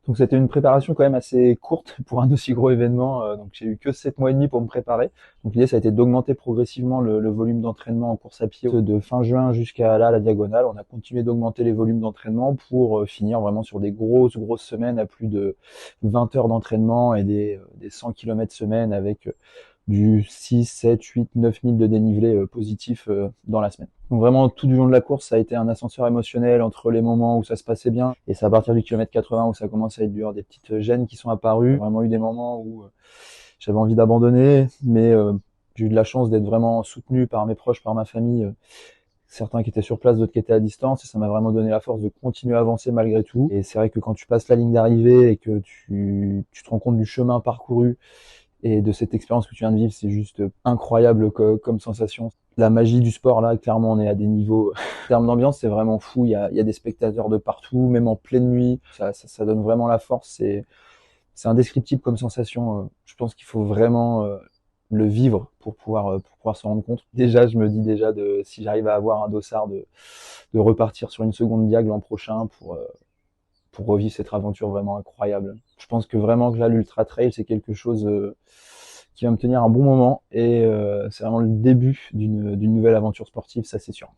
Donc c'était une préparation quand même assez courte pour un aussi gros événement. Donc j'ai eu que 7 mois et demi pour me préparer. Donc l'idée ça a été d'augmenter progressivement le volume d'entraînement en course à pied de fin juin jusqu'à là la diagonale. On a continué d'augmenter les volumes d'entraînement pour finir vraiment sur des grosses semaines à plus de 20 heures d'entraînement et des 100 km semaine avec du 6, 7, 8, 9 000 de dénivelé positif dans la semaine. Donc vraiment tout du long de la course, ça a été un ascenseur émotionnel entre les moments où ça se passait bien et c'est à partir du kilomètre 80 où ça commence à être dur, des petites gênes qui sont apparues. J'ai vraiment eu des moments où j'avais envie d'abandonner, mais j'ai eu de la chance d'être vraiment soutenu par mes proches, par ma famille, certains qui étaient sur place, d'autres qui étaient à distance, et ça m'a vraiment donné la force de continuer à avancer malgré tout. Et c'est vrai que quand tu passes la ligne d'arrivée et que tu te rends compte du chemin parcouru et de cette expérience que tu viens de vivre, c'est juste incroyable comme sensation. La magie du sport, là, clairement, on est à des niveaux. En termes d'ambiance, c'est vraiment fou. Il y a des spectateurs de partout, même en pleine nuit. Ça donne vraiment la force. C'est indescriptible comme sensation. Je pense qu'il faut vraiment le vivre pour pouvoir s'en rendre compte. Déjà, je me dis déjà si j'arrive à avoir un dossard de repartir sur une seconde diag l'an prochain pour revivre cette aventure vraiment incroyable. Je pense que vraiment que là, l'Ultra Trail, c'est quelque chose qui va me tenir un bon moment et c'est vraiment le début d'une nouvelle aventure sportive, ça c'est sûr.